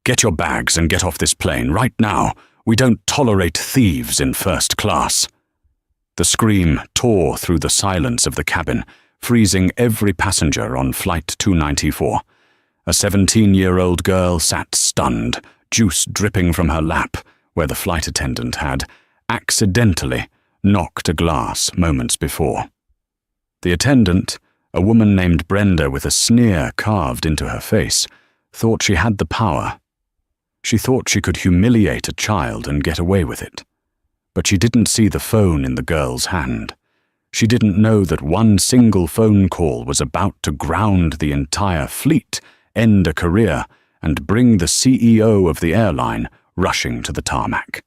Get your bags and get off this plane right now. We don't tolerate thieves in first class." The scream tore through the silence of the cabin, freezing every passenger on Flight 294. A 17-year-old girl sat stunned, juice dripping from her lap, where the flight attendant had, accidentally, knocked a glass moments before. The attendant, a woman named Brenda with a sneer carved into her face, thought she had the power. She thought she could humiliate a child and get away with it. But she didn't see the phone in the girl's hand. She didn't know that one single phone call was about to ground the entire fleet, end a career, and bring the CEO of the airline rushing to the tarmac.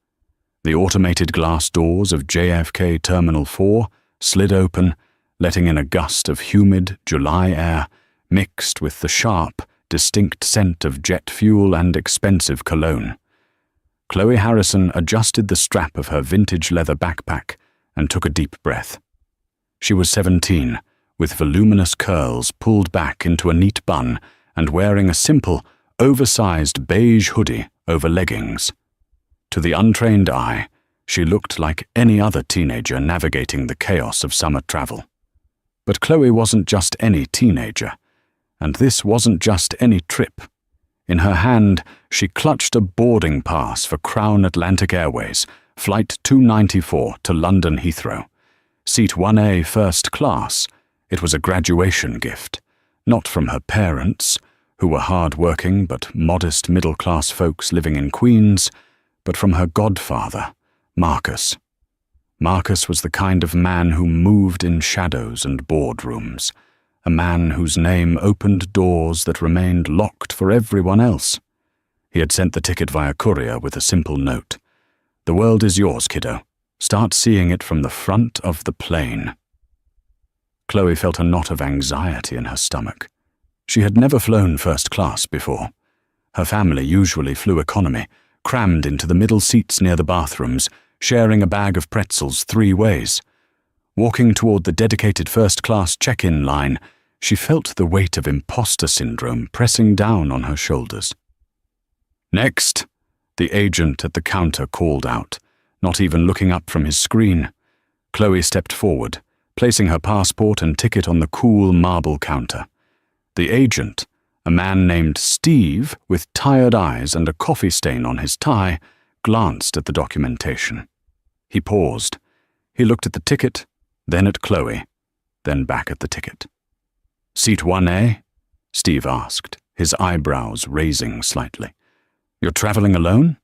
The automated glass doors of JFK Terminal 4 slid open, letting in a gust of humid July air mixed with the sharp, distinct scent of jet fuel and expensive cologne. Chloe Harrison adjusted the strap of her vintage leather backpack and took a deep breath. She was 17, with voluminous curls pulled back into a neat bun and wearing a simple, oversized beige hoodie over leggings. To the untrained eye, she looked like any other teenager navigating the chaos of summer travel. But Chloe wasn't just any teenager, and this wasn't just any trip. In her hand, she clutched a boarding pass for Crown Atlantic Airways, Flight 294 to London Heathrow. Seat 1A first class. It was a graduation gift, not from her parents, who were hard-working but modest middle-class folks living in Queens, but from her godfather, Marcus. Marcus was the kind of man who moved in shadows and boardrooms, a man whose name opened doors that remained locked for everyone else. He had sent the ticket via courier with a simple note. "The world is yours, kiddo. Start seeing it from the front of the plane." Chloe felt a knot of anxiety in her stomach. She had never flown first class before. Her family usually flew economy, crammed into the middle seats near the bathrooms, sharing a bag of pretzels 3 ways. Walking toward the dedicated first-class check-in line, she felt the weight of imposter syndrome pressing down on her shoulders. "Next," the agent at the counter called out, not even looking up from his screen. Chloe stepped forward, placing her passport and ticket on the cool marble counter. The agent, a man named Steve with tired eyes and a coffee stain on his tie, glanced at the documentation. He paused. He looked at the ticket, then at Chloe, then back at the ticket. "Seat 1A?" Steve asked, his eyebrows raising slightly. "You're traveling alone?"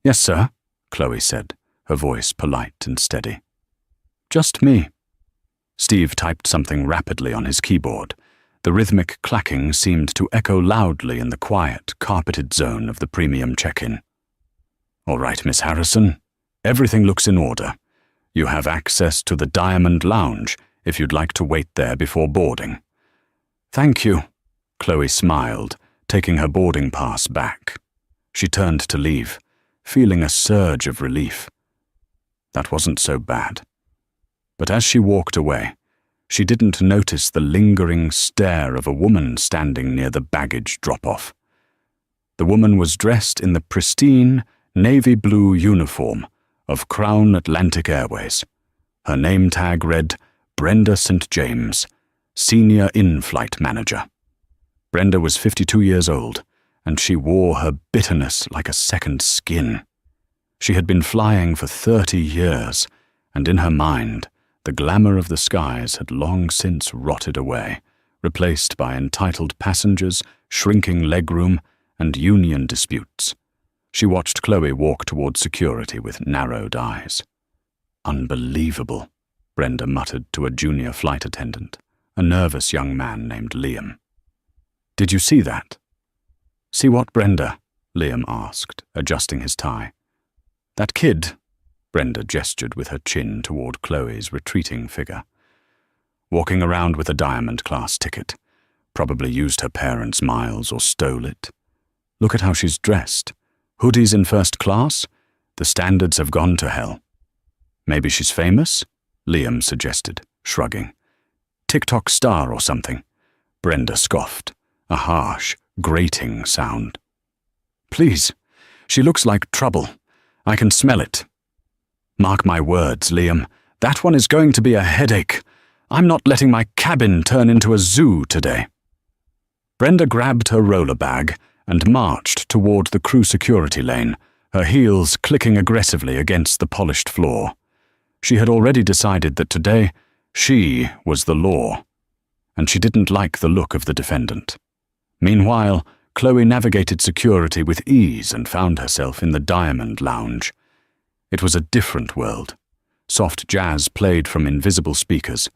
"Yes, sir," Chloe said, her voice polite and steady. "Just me." Steve typed something rapidly on his keyboard. The rhythmic clacking seemed to echo loudly in the quiet, carpeted zone of the premium check-in. "All right, Miss Harrison. Everything looks in order. You have access to the Diamond Lounge if you'd like to wait there before boarding." "Thank you," Chloe smiled, taking her boarding pass back. She turned to leave, feeling a surge of relief. That wasn't so bad. But as she walked away, she didn't notice the lingering stare of a woman standing near the baggage drop-off. The woman was dressed in the pristine, navy blue uniform of Crown Atlantic Airways. Her name tag read Brenda St. James, Senior In-Flight Manager. Brenda was 52 years old, and she wore her bitterness like a second skin. She had been flying for 30 years, and in her mind, the glamour of the skies had long since rotted away, replaced by entitled passengers, shrinking legroom, and union disputes. She watched Chloe walk toward security with narrowed eyes. "Unbelievable," Brenda muttered to a junior flight attendant, a nervous young man named Liam. "Did you see that?" "See what, Brenda?" Liam asked, adjusting his tie. "That kid," Brenda gestured with her chin toward Chloe's retreating figure. "Walking around with a Diamond class ticket. Probably used her parents' miles or stole it. Look at how she's dressed. Hoodies in first class? The standards have gone to hell." "Maybe she's famous?" Liam suggested, shrugging. "TikTok star or something," Brenda scoffed, a harsh, grating sound. please. She looks like trouble. I can smell it. Mark my words, Liam. That one is going to be a headache. I'm not letting my cabin turn into a zoo today. Brenda grabbed her roller bag and marched toward the crew security lane, her heels clicking aggressively against the polished floor. She had already decided that today she was the law, and she didn't like the look of the defendant. Meanwhile, Chloe navigated security with ease and found herself in the Diamond Lounge. It was a different world. Soft jazz played from invisible speakers.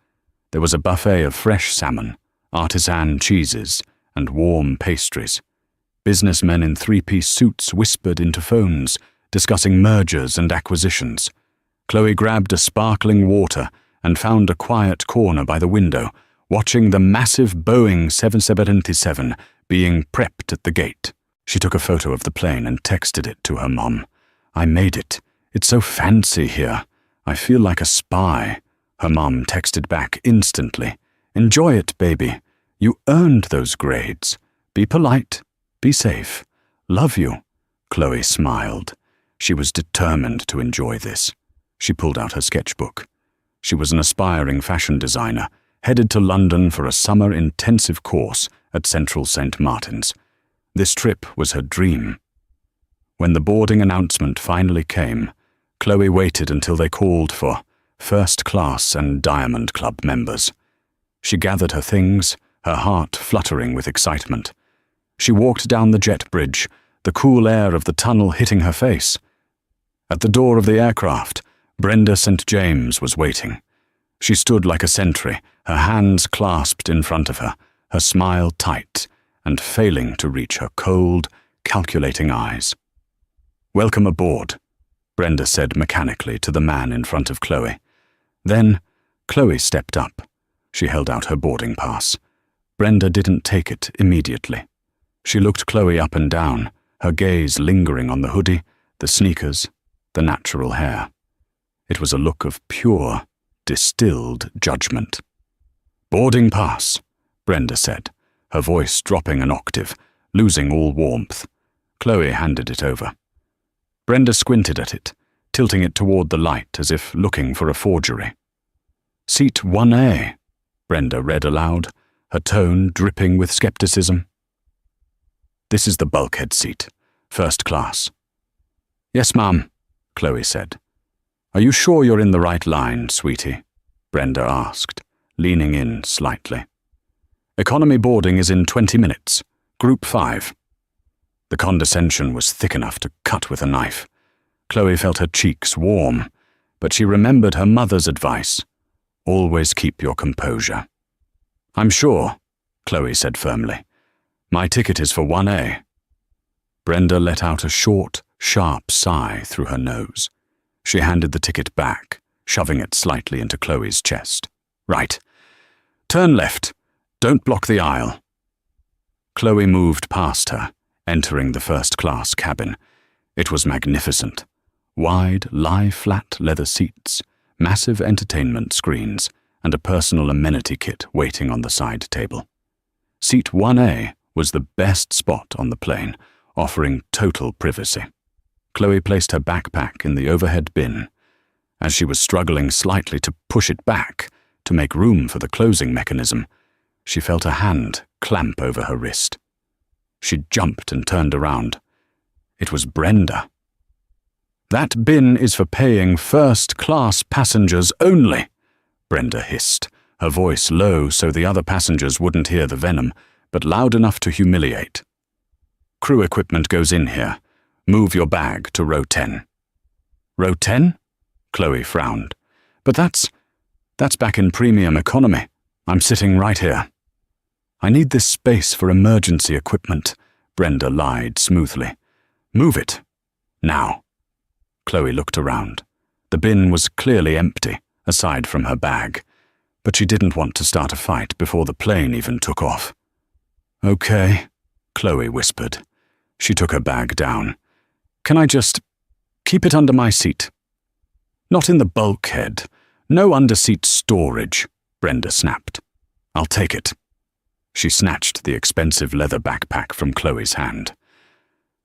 There was a buffet of fresh salmon, artisan cheeses, and warm pastries. Businessmen in three-piece suits whispered into phones, discussing mergers and acquisitions. Chloe grabbed a sparkling water and found a quiet corner by the window, watching the massive Boeing 777 being prepped at the gate. She took a photo of the plane and texted it to her mom. "I made it. It's so fancy here. I feel like a spy." Her mom texted back instantly. "Enjoy it, baby. You earned those grades. Be polite. Be safe. Love you." Chloe smiled. She was determined to enjoy this. She pulled out her sketchbook. She was an aspiring fashion designer, headed to London for a summer intensive course at Central St. Martin's. This trip was her dream. When the boarding announcement finally came, Chloe waited until they called for first class and Diamond Club members. She gathered her things, her heart fluttering with excitement. She walked down the jet bridge, the cool air of the tunnel hitting her face. At the door of the aircraft, Brenda St. James was waiting. She stood like a sentry, her hands clasped in front of her, her smile tight, and failing to reach her cold, calculating eyes. "Welcome aboard," Brenda said mechanically to the man in front of Chloe. Then, Chloe stepped up. She held out her boarding pass. Brenda didn't take it immediately. She looked Chloe up and down, her gaze lingering on the hoodie, the sneakers, the natural hair. It was a look of pure, distilled judgment. "Boarding pass," Brenda said, her voice dropping an octave, losing all warmth. Chloe handed it over. Brenda squinted at it, tilting it toward the light as if looking for a forgery. "Seat 1A," Brenda read aloud, her tone dripping with skepticism. "This is the bulkhead seat, first class." "Yes, ma'am," Chloe said. "Are you sure you're in the right line, sweetie?" Brenda asked, leaning in slightly. "Economy boarding is in 20 minutes. Group 5. The condescension was thick enough to cut with a knife. Chloe felt her cheeks warm, but she remembered her mother's advice. Always keep your composure. "I'm sure," Chloe said firmly. "My ticket is for 1A. Brenda let out a short, sharp sigh through her nose. She handed the ticket back, shoving it slightly into Chloe's chest. "Right. Turn left. Don't block the aisle." Chloe moved past her, entering the first-class cabin. It was magnificent. Wide, lie-flat leather seats, massive entertainment screens, and a personal amenity kit waiting on the side table. Seat 1A was the best spot on the plane, offering total privacy. Chloe placed her backpack in the overhead bin. As she was struggling slightly to push it back to make room for the closing mechanism, she felt a hand clamp over her wrist. She jumped and turned around. It was Brenda. "That bin is for paying first-class passengers only," Brenda hissed, her voice low so the other passengers wouldn't hear the venom, but loud enough to humiliate. "Crew equipment goes in here. Move your bag to row 10. "Row 10? Chloe frowned. "But that's back in premium economy. I'm sitting right here." "I need this space for emergency equipment," Brenda lied smoothly. "Move it. Now." Chloe looked around. The bin was clearly empty, aside from her bag, but she didn't want to start a fight before the plane even took off. "Okay," Chloe whispered. She took her bag down. "Can I just keep it under my seat?" "Not in the bulkhead. No under-seat storage," Brenda snapped. "I'll take it." She snatched the expensive leather backpack from Chloe's hand.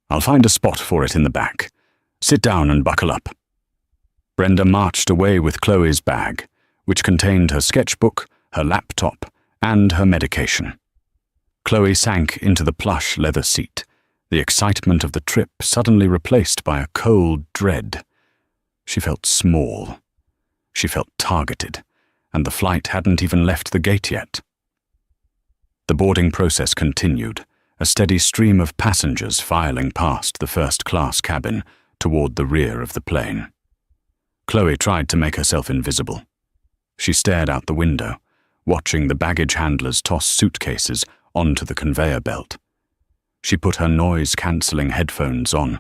I'll find a spot for it in the back. Sit down and buckle up." Brenda marched away with Chloe's bag, which contained her sketchbook, her laptop, and her medication. Chloe sank into the plush leather seat, the excitement of the trip suddenly replaced by a cold dread. She felt small. She felt targeted, and the flight hadn't even left the gate yet. The boarding process continued, a steady stream of passengers filing past the first-class cabin toward the rear of the plane. Chloe tried to make herself invisible. She stared out the window, watching the baggage handlers toss suitcases onto the conveyor belt. She put her noise-cancelling headphones on,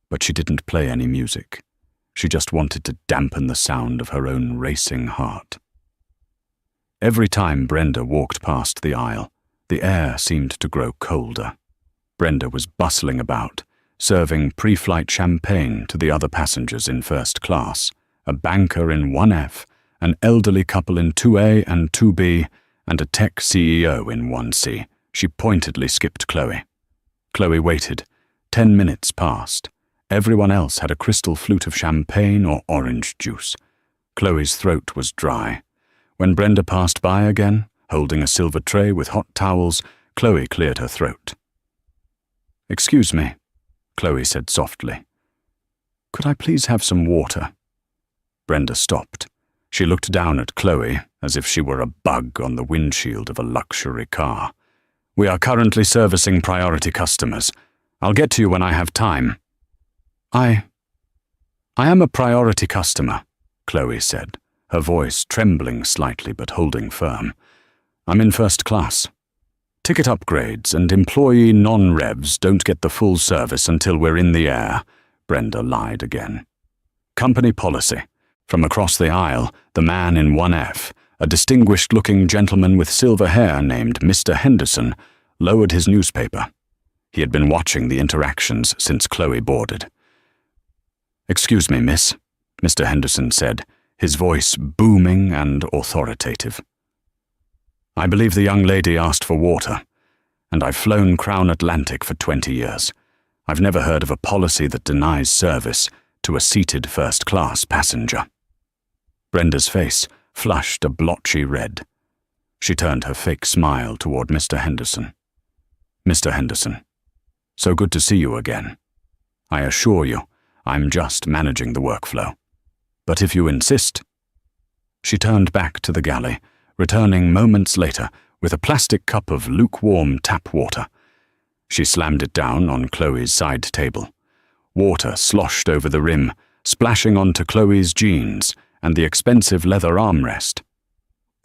but she didn't play any music. She just wanted to dampen the sound of her own racing heart. Every time Brenda walked past the aisle, the air seemed to grow colder. Brenda was bustling about, serving pre-flight champagne to the other passengers in first class, a banker in 1F, an elderly couple in 2A and 2B, and a tech CEO in 1C. She pointedly skipped Chloe. Chloe waited. 10 minutes passed. Everyone else had a crystal flute of champagne or orange juice. Chloe's throat was dry. When Brenda passed by again, holding a silver tray with hot towels, Chloe cleared her throat. "Excuse me," Chloe said softly. "Could I please have some water?" Brenda stopped. She looked down at Chloe as if she were a bug on the windshield of a luxury car. "We are currently servicing priority customers. I'll get to you when I have time." I am a priority customer," Chloe said, her voice trembling slightly but holding firm. "I'm in first class. Ticket upgrades and employee non-revs don't get the full service until we're in the air," Brenda lied again. "Company policy." From across the aisle, the man in 1F, a distinguished-looking gentleman with silver hair named Mr. Henderson, lowered his newspaper. He had been watching the interactions since Chloe boarded. "Excuse me, miss," Mr. Henderson said, his voice booming and authoritative. "I believe the young lady asked for water, and I've flown Crown Atlantic for 20 years. I've never heard of a policy that denies service to a seated first-class passenger." Brenda's face flushed a blotchy red. She turned her fake smile toward Mr. Henderson. "Mr. Henderson, so good to see you again. I assure you, I'm just managing the workflow. But if you insist..." She turned back to the galley, returning moments later with a plastic cup of lukewarm tap water. She slammed it down on Chloe's side table. Water sloshed over the rim, splashing onto Chloe's jeans and the expensive leather armrest.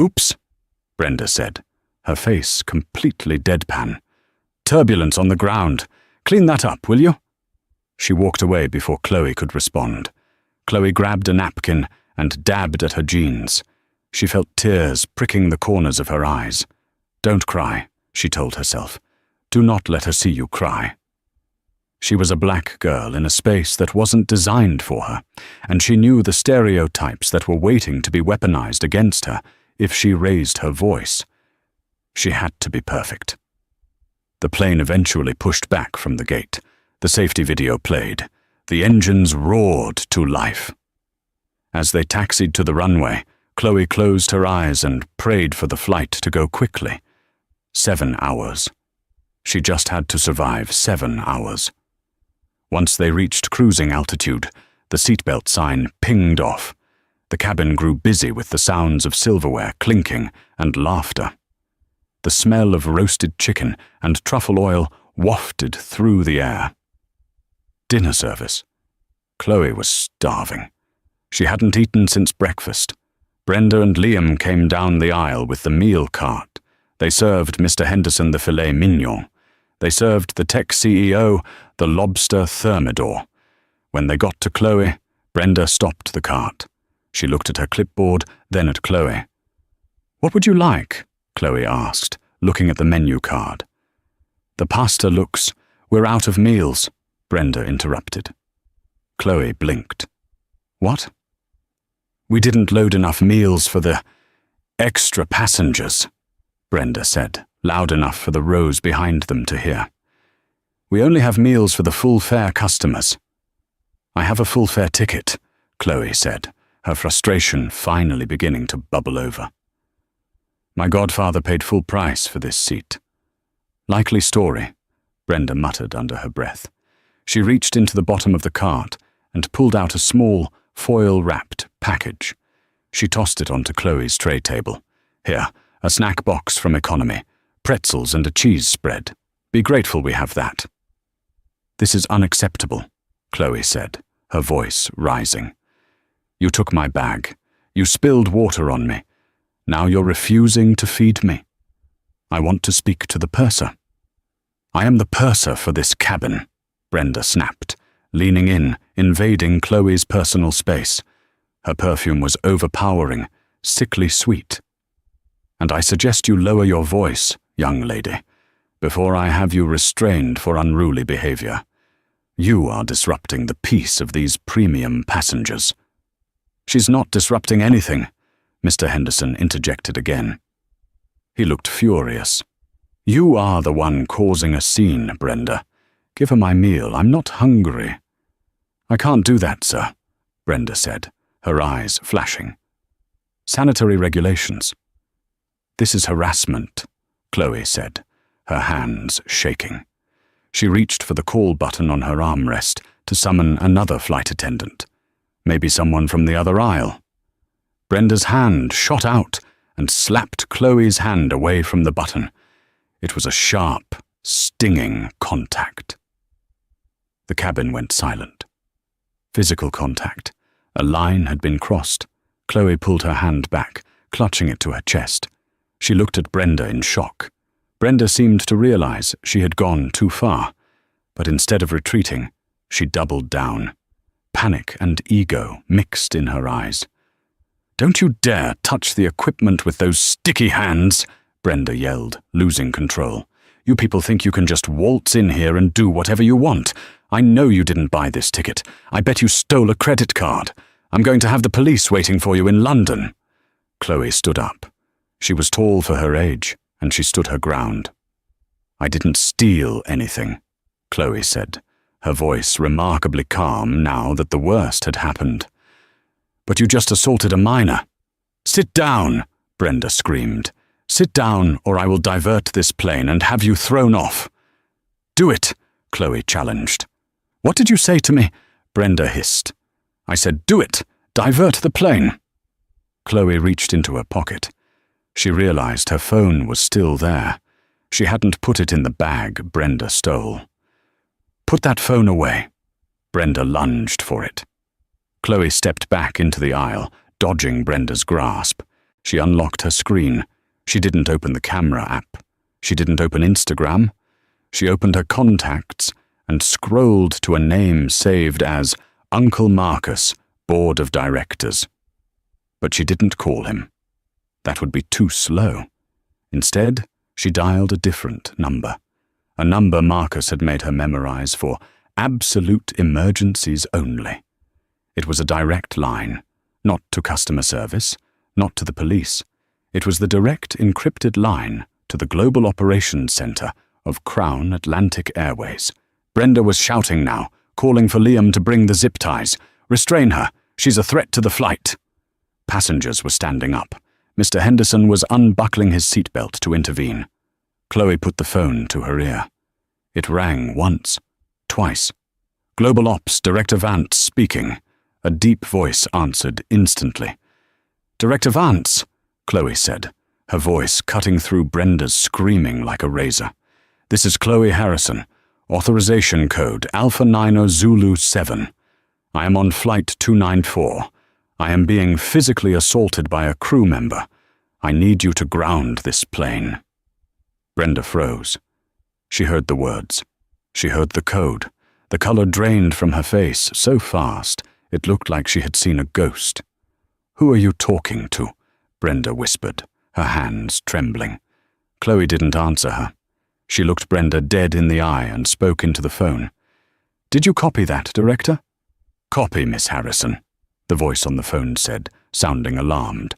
"Oops," Brenda said, her face completely deadpan. "Turbulence on the ground. Clean that up, will you?" She walked away before Chloe could respond. Chloe grabbed a napkin and dabbed at her jeans. She felt tears pricking the corners of her eyes. "Don't cry," she told herself. "Do not let her see you cry." She was a black girl in a space that wasn't designed for her, and she knew the stereotypes that were waiting to be weaponized against her if she raised her voice. She had to be perfect. The plane eventually pushed back from the gate. The safety video played. The engines roared to life. As they taxied to the runway, Chloe closed her eyes and prayed for the flight to go quickly. 7 hours. She just had to survive 7 hours. Once they reached cruising altitude, the seatbelt sign pinged off. The cabin grew busy with the sounds of silverware clinking and laughter. The smell of roasted chicken and truffle oil wafted through the air. Dinner service. Chloe was starving. She hadn't eaten since breakfast. Brenda and Liam came down the aisle with the meal cart. They served Mr. Henderson the filet mignon. They served the tech CEO the lobster thermidor. When they got to Chloe, Brenda stopped the cart. She looked at her clipboard, then at Chloe. "What would you like?" Chloe asked, looking at the menu card. "The pasta looks... We're out of meals," Brenda interrupted. Chloe blinked. "What?" "We didn't load enough meals for the extra passengers," Brenda said, loud enough for the rows behind them to hear. We only have meals for the full-fare customers. I have a full-fare ticket, Chloe said, her frustration finally beginning to bubble over. My godfather paid full price for this seat. Likely story, Brenda muttered under her breath. She reached into the bottom of the cart and pulled out a small, foil-wrapped package. She tossed it onto Chloe's tray table. Here, a snack box from economy, pretzels and a cheese spread. Be grateful we have that. This is unacceptable, Chloe said, her voice rising. You took my bag. You spilled water on me. Now you're refusing to feed me. I want to speak to the purser. I am the purser for this cabin, Brenda snapped, leaning in, invading Chloe's personal space. Her perfume was overpowering, sickly sweet. And I suggest you lower your voice, young lady, before I have you restrained for unruly behavior. You are disrupting the peace of these premium passengers. She's not disrupting anything, Mr. Henderson interjected again. He looked furious. You are the one causing a scene, Brenda. Give her my meal. I'm not hungry. I can't do that, sir, Brenda said, her eyes flashing. Sanitary regulations. This is harassment, Chloe said, her hands shaking. She reached for the call button on her armrest to summon another flight attendant. Maybe someone from the other aisle. Brenda's hand shot out and slapped Chloe's hand away from the button. It was a sharp, stinging contact. The cabin went silent. Physical contact. A line had been crossed. Chloe pulled her hand back, clutching it to her chest. She looked at Brenda in shock. Brenda seemed to realize she had gone too far, but instead of retreating, she doubled down. Panic and ego mixed in her eyes. Don't you dare touch the equipment with those sticky hands, Brenda yelled, losing control. You people think you can just waltz in here and do whatever you want. I know you didn't buy this ticket. I bet you stole a credit card. I'm going to have the police waiting for you in London. Chloe stood up. She was tall for her age, and she stood her ground. I didn't steal anything, Chloe said, her voice remarkably calm now that the worst had happened. But you just assaulted a minor. Sit down, Brenda screamed. Sit down, or I will divert this plane and have you thrown off. Do it, Chloe challenged. What did you say to me? Brenda hissed. I said, do it. Divert the plane. Chloe reached into her pocket. She realized her phone was still there. She hadn't put it in the bag Brenda stole. Put that phone away. Brenda lunged for it. Chloe stepped back into the aisle, dodging Brenda's grasp. She unlocked her screen. She didn't open the camera app. She didn't open Instagram. She opened her contacts and scrolled to a name saved as Uncle Marcus, Board of Directors. But she didn't call him. That would be too slow. Instead, she dialed a different number. A number Marcus had made her memorize for absolute emergencies only. It was a direct line, not to customer service, not to the police. It was the direct encrypted line to the Global Operations Center of Crown Atlantic Airways. Brenda was shouting now, calling for Liam to bring the zip ties. Restrain her. She's a threat to the flight. Passengers were standing up. Mr. Henderson was unbuckling his seatbelt to intervene. Chloe put the phone to her ear. It rang once, twice. Global Ops Director Vance speaking. A deep voice answered instantly. Director Vance, Chloe said, her voice cutting through Brenda's screaming like a razor. This is Chloe Harrison. Authorization code Alpha 90 Zulu 7. I am on flight 294. I am being physically assaulted by a crew member. I need you to ground this plane. Brenda froze. She heard the words. She heard the code. The color drained from her face so fast it looked like she had seen a ghost. Who are you talking to? Brenda whispered, her hands trembling. Chloe didn't answer her. She looked Brenda dead in the eye and spoke into the phone. Did you copy that, Director? Copy, Miss Harrison, the voice on the phone said, sounding alarmed.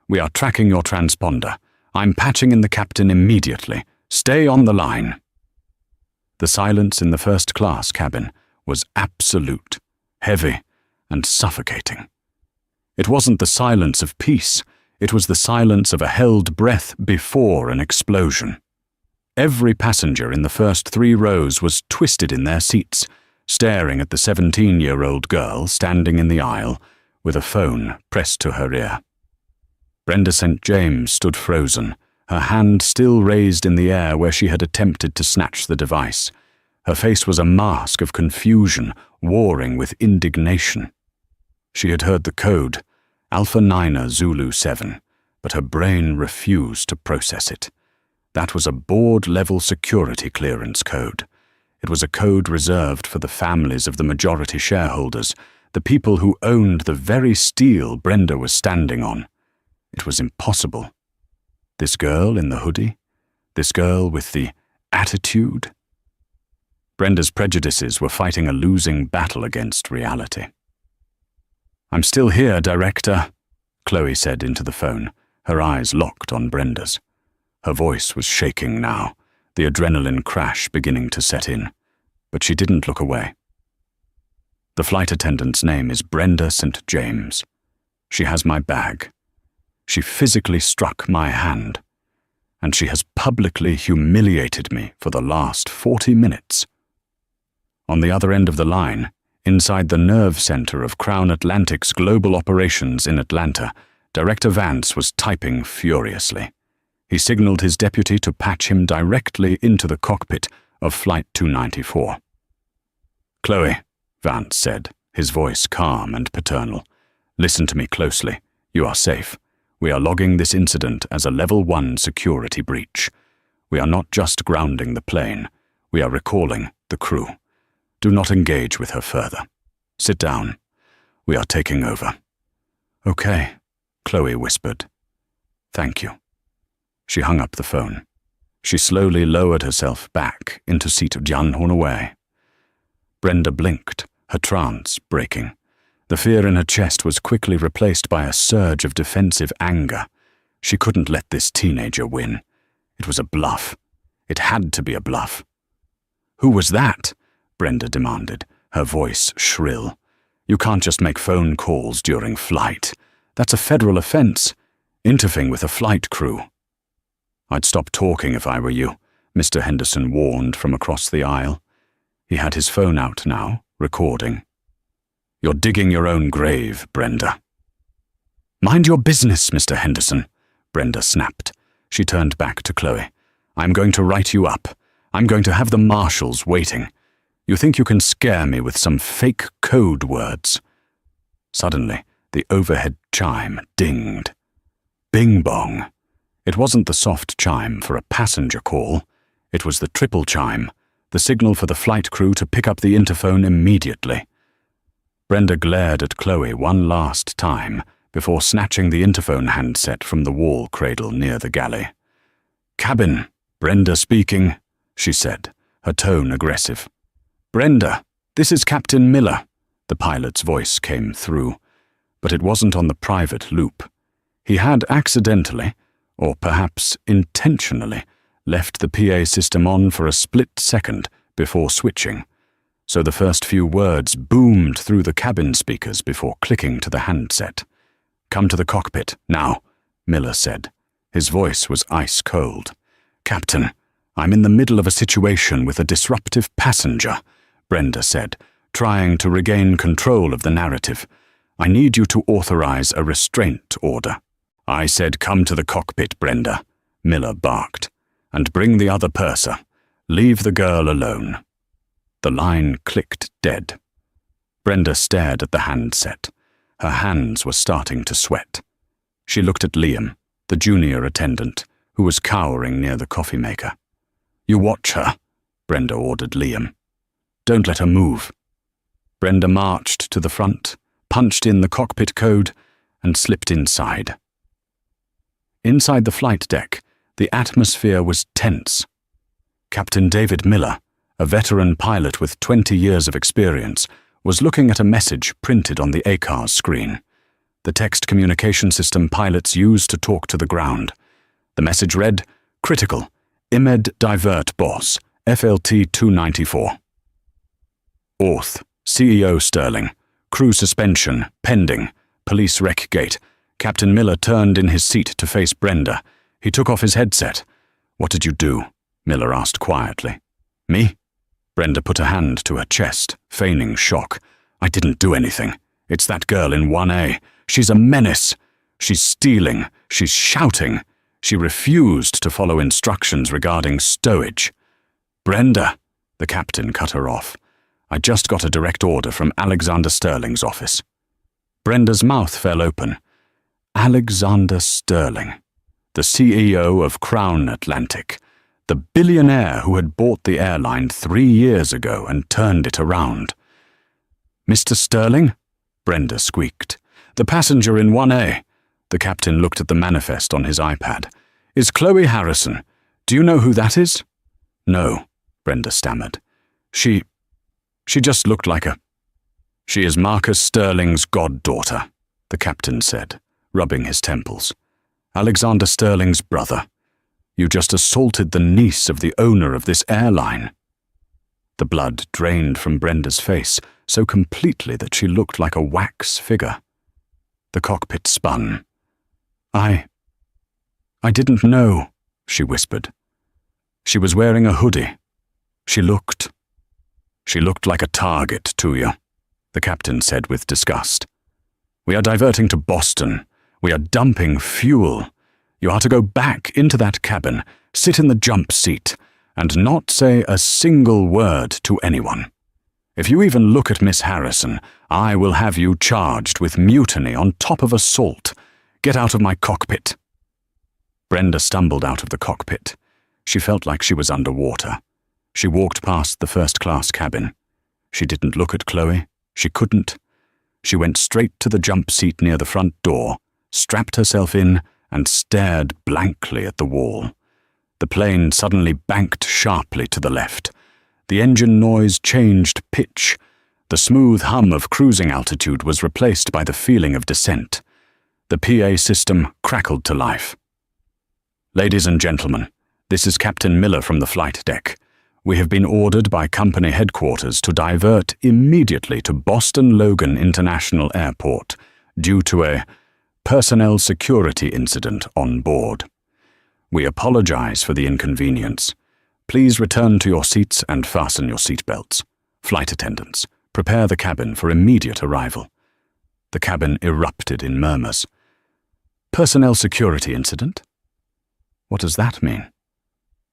We are tracking your transponder. I'm patching in the captain immediately. Stay on the line. The silence in the first-class cabin was absolute, heavy, and suffocating. It wasn't the silence of peace, it was the silence of a held breath before an explosion. Every passenger in the first 3 rows was twisted in their seats, staring at the 17-year-old girl standing in the aisle with a phone pressed to her ear. Brenda St. James stood frozen, her hand still raised in the air where she had attempted to snatch the device. Her face was a mask of confusion, warring with indignation. She had heard the code, Alpha Niner Zulu 7, but her brain refused to process it. That was a board-level security clearance code. It was a code reserved for the families of the majority shareholders, the people who owned the very steel Brenda was standing on. It was impossible. This girl in the hoodie? This girl with the attitude? Brenda's prejudices were fighting a losing battle against reality. "I'm still here, Director," Chloe said into the phone, her eyes locked on Brenda's. Her voice was shaking now, the adrenaline crash beginning to set in, but she didn't look away. "The flight attendant's name is Brenda St. James. She has my bag. She physically struck my hand, and she has publicly humiliated me for the last 40 minutes. On the other end of the line, inside the nerve center of Crown Atlantic's global operations in Atlanta, Director Vance was typing furiously. He signaled his deputy to patch him directly into the cockpit of Flight 294. "Chloe," Vance said, his voice calm and paternal, "listen to me closely. You are safe. We are logging this incident as a Level 1 security breach. We are not just grounding the plane. We are recalling the crew. Do not engage with her further. Sit down. We are taking over." "Okay," Chloe whispered. "Thank you." She hung up the phone. She slowly lowered herself back into seat Jianhornaway. Brenda blinked, her trance breaking. The fear in her chest was quickly replaced by a surge of defensive anger. She couldn't let this teenager win. It was a bluff. It had to be a bluff. "Who was that?" Brenda demanded, her voice shrill. "You can't just make phone calls during flight. That's a federal offense. Interfering with a flight crew." "I'd stop talking if I were you," Mr. Henderson warned from across the aisle. He had his phone out now, recording. "You're digging your own grave, Brenda." "Mind your business, Mr. Henderson," Brenda snapped. She turned back to Chloe. "I'm going to write you up. I'm going to have the marshals waiting. You think you can scare me with some fake code words?" Suddenly, the overhead chime dinged. Bing bong. It wasn't the soft chime for a passenger call. It was the triple chime, the signal for the flight crew to pick up the interphone immediately. Brenda glared at Chloe one last time before snatching the interphone handset from the wall cradle near the galley. "Cabin, Brenda speaking," she said, her tone aggressive. "Brenda, this is Captain Miller," the pilot's voice came through, but it wasn't on the private loop. He had accidentally, or perhaps intentionally, left the PA system on for a split second before switching, so the first few words boomed through the cabin speakers before clicking to the handset. "Come to the cockpit, now," Miller said. His voice was ice cold. "Captain, I'm in the middle of a situation with a disruptive passenger," Brenda said, trying to regain control of the narrative. "I need you to authorize a restraint order." "I said come to the cockpit, Brenda," Miller barked, "and bring the other purser. Leave the girl alone." The line clicked dead. Brenda stared at the handset. Her hands were starting to sweat. She looked at Liam, the junior attendant, who was cowering near the coffee maker. "You watch her," Brenda ordered Liam. "Don't let her move." Brenda marched to the front, punched in the cockpit code, and slipped inside. Inside the flight deck, the atmosphere was tense. Captain David Miller, a veteran pilot with 20 years of experience, was looking at a message printed on the ACARS screen, the text communication system pilots use to talk to the ground. The message read, "Critical. IMED divert boss. FLT 294. Orth, CEO Sterling. Crew suspension, pending. Police wreck gate. Captain Miller turned in his seat to face Brenda. He took off his headset. "What did you do?" Miller asked quietly. "Me?" Brenda put a hand to her chest, feigning shock. "I didn't do anything. It's that girl in 1A. She's a menace. She's stealing. She's shouting. She refused to follow instructions regarding stowage." "Brenda," the captain cut her off. "I just got a direct order from Alexander Sterling's office." Brenda's mouth fell open. Alexander Sterling, the CEO of Crown Atlantic, the billionaire who had bought the airline 3 years ago and turned it around. "Mr. Sterling?" Brenda squeaked. "The passenger in 1A. The captain looked at the manifest on his iPad. "Is Chloe Harrison. Do you know who that is?" "No," Brenda stammered. She just looked like a—" "She is Marcus Sterling's goddaughter," the captain said, rubbing his temples. "Alexander Sterling's brother. You just assaulted the niece of the owner of this airline." The blood drained from Brenda's face so completely that she looked like a wax figure. The cockpit spun. I didn't know," she whispered. "She was wearing a hoodie. She looked like a target to you," the captain said with disgust. "We are diverting to Boston. We are dumping fuel. You are to go back into that cabin, sit in the jump seat, and not say a single word to anyone. If you even look at Miss Harrison, I will have you charged with mutiny on top of assault. Get out of my cockpit." Brenda stumbled out of the cockpit. She felt like she was underwater. She walked past the first-class cabin. She didn't look at Chloe. She couldn't. She went straight to the jump seat near the front door, strapped herself in, and stared blankly at the wall. The plane suddenly banked sharply to the left. The engine noise changed pitch. The smooth hum of cruising altitude was replaced by the feeling of descent. The PA system crackled to life. "Ladies and gentlemen, this is Captain Miller from the flight deck. We have been ordered by company headquarters to divert immediately to Boston Logan International Airport due to a personnel security incident on board. We apologize for the inconvenience. Please return to your seats and fasten your seatbelts. Flight attendants, prepare the cabin for immediate arrival." The cabin erupted in murmurs. "Personnel security incident? What does that mean?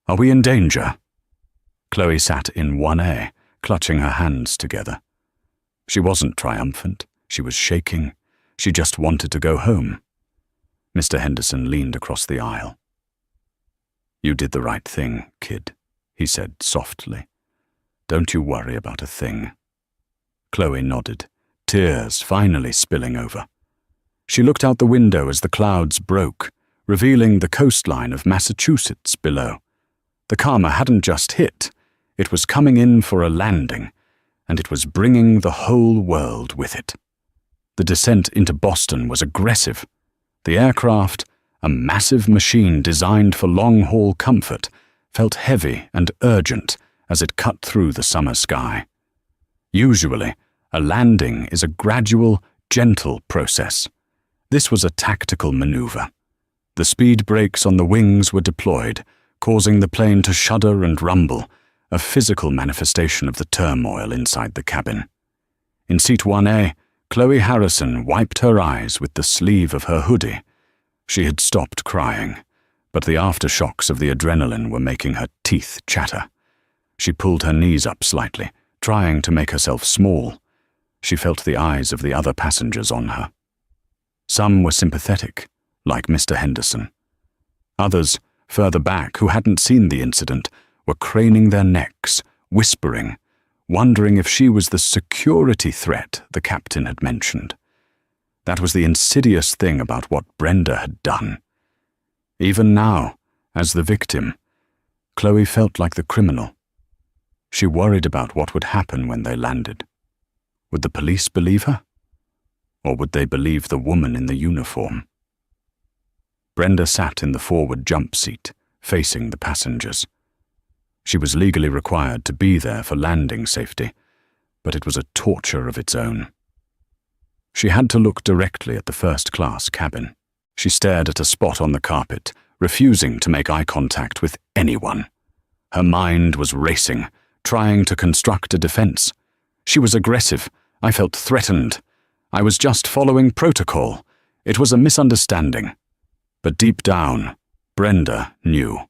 Are we in danger?" Chloe sat in 1A, clutching her hands together. She wasn't triumphant. She was shaking. She just wanted to go home. Mr. Henderson leaned across the aisle. "You did the right thing, kid," he said softly. "Don't you worry about a thing." Chloe nodded, tears finally spilling over. She looked out the window as the clouds broke, revealing the coastline of Massachusetts below. The Karma hadn't just hit. It was coming in for a landing, and it was bringing the whole world with it. The descent into Boston was aggressive. The aircraft, a massive machine designed for long-haul comfort, felt heavy and urgent as it cut through the summer sky. Usually, a landing is a gradual, gentle process. This was a tactical maneuver. The speed brakes on the wings were deployed, causing the plane to shudder and rumble, a physical manifestation of the turmoil inside the cabin. In seat 1A, Chloe Harrison wiped her eyes with the sleeve of her hoodie. She had stopped crying, but the aftershocks of the adrenaline were making her teeth chatter. She pulled her knees up slightly, trying to make herself small. She felt the eyes of the other passengers on her. Some were sympathetic, like Mr. Henderson. Others, further back, who hadn't seen the incident, were craning their necks, whispering, wondering if she was the security threat the captain had mentioned. That was the insidious thing about what Brenda had done. Even now, as the victim, Chloe felt like the criminal. She worried about what would happen when they landed. Would the police believe her? Or would they believe the woman in the uniform? Brenda sat in the forward jump seat, facing the passengers. She was legally required to be there for landing safety, but it was a torture of its own. She had to look directly at the first-class cabin. She stared at a spot on the carpet, refusing to make eye contact with anyone. Her mind was racing, trying to construct a defense. She was aggressive. I felt threatened. I was just following protocol. It was a misunderstanding. But deep down, Brenda knew.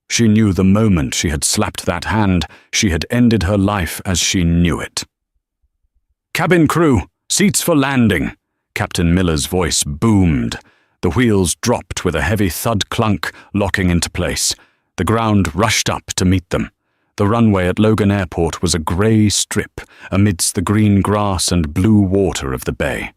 She knew the moment she had slapped that hand, she had ended her life as she knew it. "Cabin crew, seats for landing," Captain Miller's voice boomed. The wheels dropped with a heavy thud clunk, locking into place. The ground rushed up to meet them. The runway at Logan Airport was a grey strip amidst the green grass and blue water of the bay.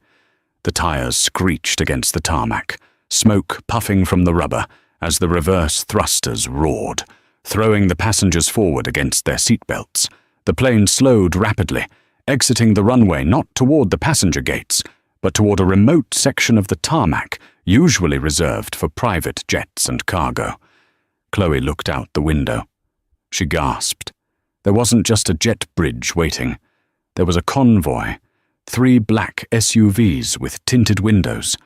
The tires screeched against the tarmac, smoke puffing from the rubber as the reverse thrusters roared, throwing the passengers forward against their seatbelts. The plane slowed rapidly, exiting the runway not toward the passenger gates, but toward a remote section of the tarmac usually reserved for private jets and cargo. Chloe looked out the window. She gasped. There wasn't just a jet bridge waiting. There was a convoy, 3 black SUVs with tinted windows,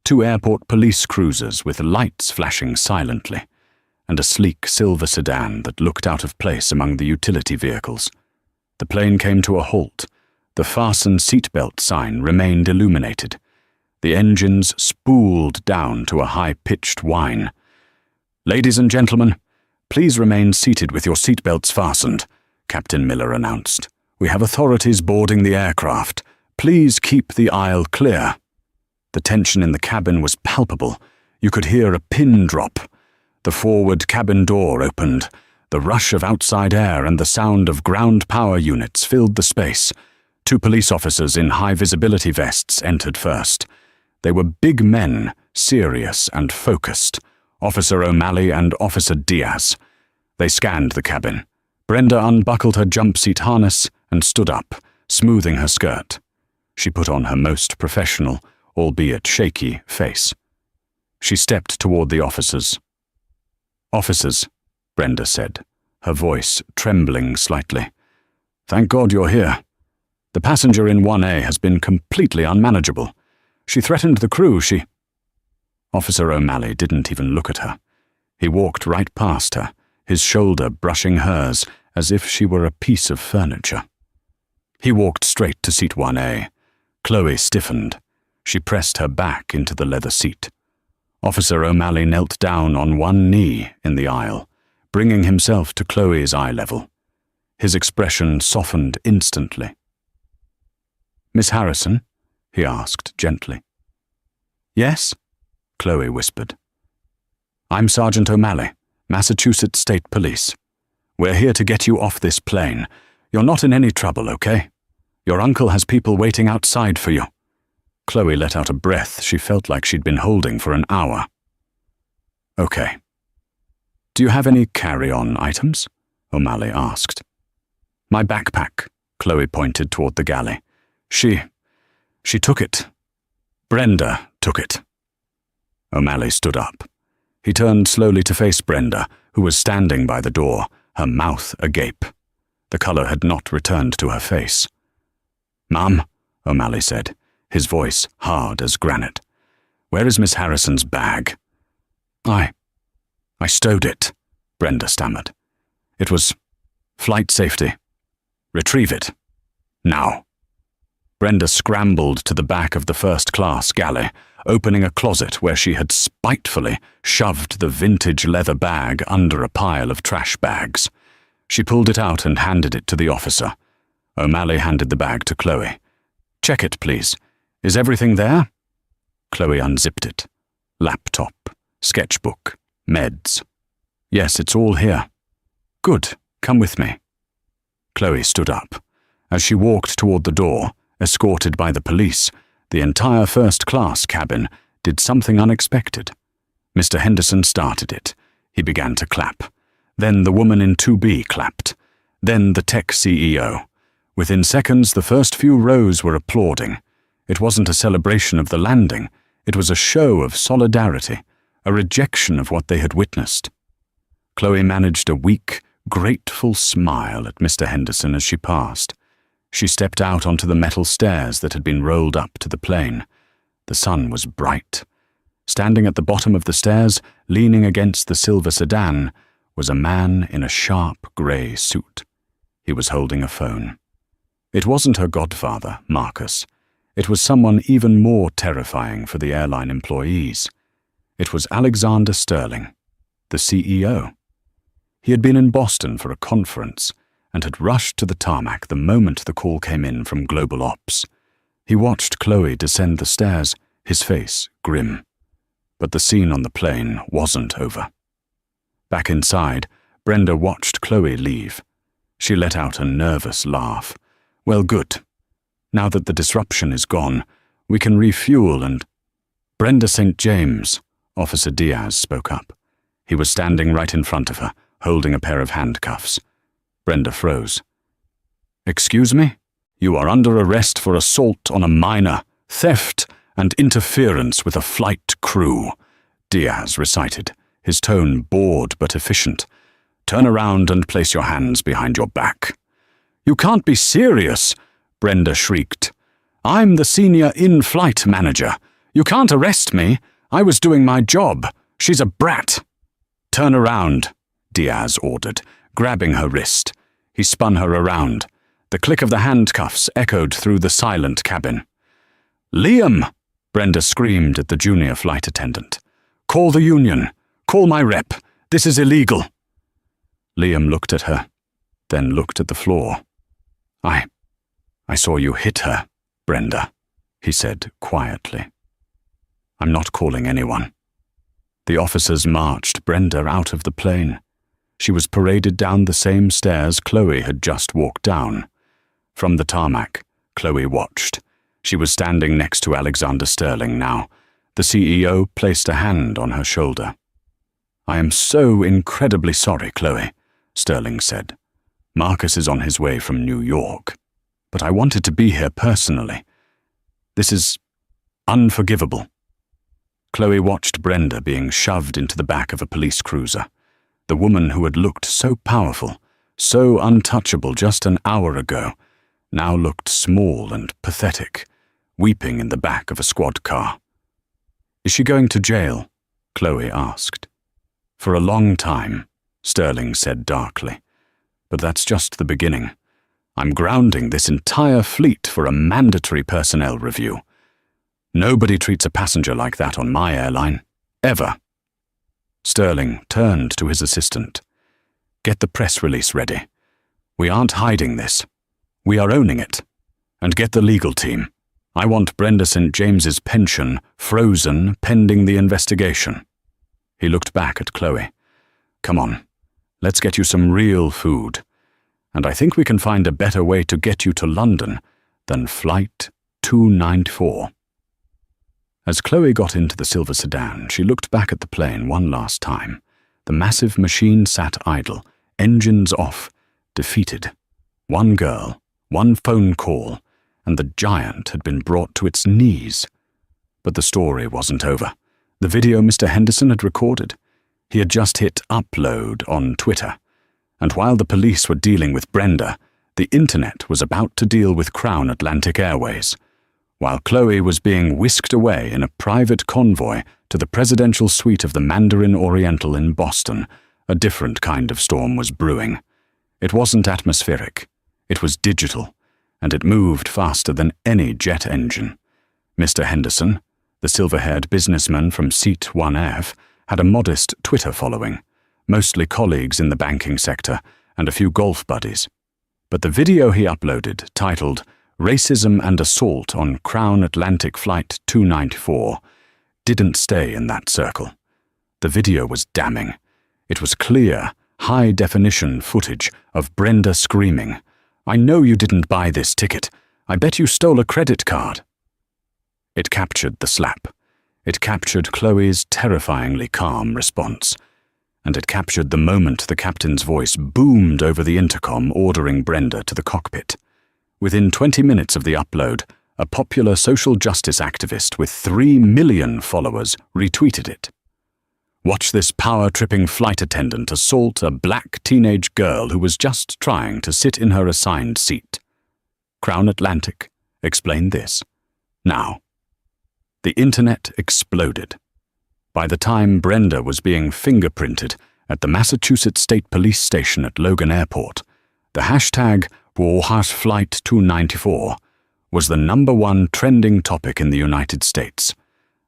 2 airport police cruisers with lights flashing silently, and a sleek silver sedan that looked out of place among the utility vehicles. The plane came to a halt. The fasten seatbelt sign remained illuminated. The engines spooled down to a high-pitched whine. "Ladies and gentlemen, please remain seated with your seatbelts fastened," Captain Miller announced. "We have authorities boarding the aircraft. Please keep the aisle clear." The tension in the cabin was palpable. You could hear a pin drop. The forward cabin door opened. The rush of outside air and the sound of ground power units filled the space. 2 police officers in high-visibility vests entered first. They were big men, serious and focused. Officer O'Malley and Officer Diaz. They scanned the cabin. Brenda unbuckled her jump seat harness and stood up, smoothing her skirt. She put on her most professional, albeit shaky, face. She stepped toward the officers. "Officers," Brenda said, her voice trembling slightly. "Thank God you're here. The passenger in 1A has been completely unmanageable. She threatened the crew, Officer O'Malley didn't even look at her. He walked right past her, his shoulder brushing hers as if she were a piece of furniture. He walked straight to seat 1A. Chloe stiffened. She pressed her back into the leather seat. Officer O'Malley knelt down on one knee in the aisle, bringing himself to Chloe's eye level. His expression softened instantly. "Miss Harrison?" he asked gently. "Yes?" Chloe whispered. "I'm Sergeant O'Malley, Massachusetts State Police. We're here to get you off this plane. You're not in any trouble, okay? Your uncle has people waiting outside for you." Chloe let out a breath she felt like she'd been holding for an hour. "Okay. Do you have any carry-on items?" O'Malley asked. "My backpack," Chloe pointed toward the galley. She took it. Brenda took it." O'Malley stood up. He turned slowly to face Brenda, who was standing by the door, her mouth agape. The color had not returned to her face. "Ma'am," O'Malley said, his voice hard as granite. "Where is Miss Harrison's bag?" I stowed it," Brenda stammered. "It was flight safety. Retrieve it. Now." Brenda scrambled to the back of the first-class galley, opening a closet where she had spitefully shoved the vintage leather bag under a pile of trash bags. She pulled it out and handed it to the officer. O'Malley handed the bag to Chloe. "Check it, please. Is everything there?" Chloe unzipped it. Laptop, sketchbook, meds. "Yes, it's all here." "Good. Come with me." Chloe stood up. As she walked toward the door, escorted by the police, the entire first-class cabin did something unexpected. Mr. Henderson started it. He began to clap. Then the woman in 2B clapped. Then the tech CEO. Within seconds, the first few rows were applauding. It wasn't a celebration of the landing. It was a show of solidarity, a rejection of what they had witnessed. Chloe managed a weak, grateful smile at Mr. Henderson as she passed. She stepped out onto the metal stairs that had been rolled up to the plane. The sun was bright. Standing at the bottom of the stairs, leaning against the silver sedan, was a man in a sharp grey suit. He was holding a phone. It wasn't her godfather, Marcus. It was someone even more terrifying for the airline employees. It was Alexander Sterling, the CEO. He had been in Boston for a conference and had rushed to the tarmac the moment the call came in from Global Ops. He watched Chloe descend the stairs, his face grim. But the scene on the plane wasn't over. Back inside, Brenda watched Chloe leave. She let out a nervous laugh. Well, good. Now that the disruption is gone, we can refuel and— Brenda St. James, Officer Diaz spoke up. He was standing right in front of her, holding a pair of handcuffs. Brenda froze. Excuse me? You are under arrest for assault on a minor, theft, and interference with a flight crew, Diaz recited, his tone bored but efficient. Turn around and place your hands behind your back. You can't be serious, Brenda shrieked. I'm the senior in-flight manager. You can't arrest me. I was doing my job. She's a brat. Turn around, Diaz ordered, grabbing her wrist. He spun her around. The click of the handcuffs echoed through the silent cabin. Liam, Brenda screamed at the junior flight attendant. Call the union. Call my rep. This is illegal. Liam looked at her, then looked at the floor. I saw you hit her, Brenda, he said quietly. I'm not calling anyone. The officers marched Brenda out of the plane. She was paraded down the same stairs Chloe had just walked down. From the tarmac, Chloe watched. She was standing next to Alexander Sterling now. The CEO placed a hand on her shoulder. I am so incredibly sorry, Chloe, Sterling said. Marcus is on his way from New York, but I wanted to be here personally. This is unforgivable. Chloe watched Brenda being shoved into the back of a police cruiser. The woman who had looked so powerful, so untouchable just an hour ago, now looked small and pathetic, weeping in the back of a squad car. Is she going to jail? Chloe asked. For a long time, Sterling said darkly. But that's just the beginning. I'm grounding this entire fleet for a mandatory personnel review. Nobody treats a passenger like that on my airline, ever. Sterling turned to his assistant. Get the press release ready. We aren't hiding this. We are owning it. And get the legal team. I want Brenda St. James's pension frozen pending the investigation. He looked back at Chloe. Come on, let's get you some real food. And I think we can find a better way to get you to London than Flight 294. As Chloe got into the silver sedan, she looked back at the plane one last time. The massive machine sat idle, engines off, defeated. One girl, one phone call, and the giant had been brought to its knees. But the story wasn't over. The video Mr. Henderson had recorded. He had just hit upload on Twitter. And while the police were dealing with Brenda, the internet was about to deal with Crown Atlantic Airways. While Chloe was being whisked away in a private convoy to the presidential suite of the Mandarin Oriental in Boston, a different kind of storm was brewing. It wasn't atmospheric. It was digital, and it moved faster than any jet engine. Mr. Henderson, the silver-haired businessman from Seat 1F, had a modest Twitter following, mostly colleagues in the banking sector and a few golf buddies. But the video he uploaded, titled Racism and Assault on Crown Atlantic Flight 294, didn't stay in that circle. The video was damning. It was clear, high-definition footage of Brenda screaming, I know you didn't buy this ticket. I bet you stole a credit card. It captured the slap. It captured Chloe's terrifyingly calm response. And it captured the moment the captain's voice boomed over the intercom ordering Brenda to the cockpit. Within 20 minutes of the upload, a popular social justice activist with 3 million followers retweeted it. Watch this power-tripping flight attendant assault a black teenage girl who was just trying to sit in her assigned seat. Crown Atlantic explained this. Now, the internet exploded. By the time Brenda was being fingerprinted at the Massachusetts State Police Station at Logan Airport, the hashtag #Flight294 was the #1 trending topic in the United States.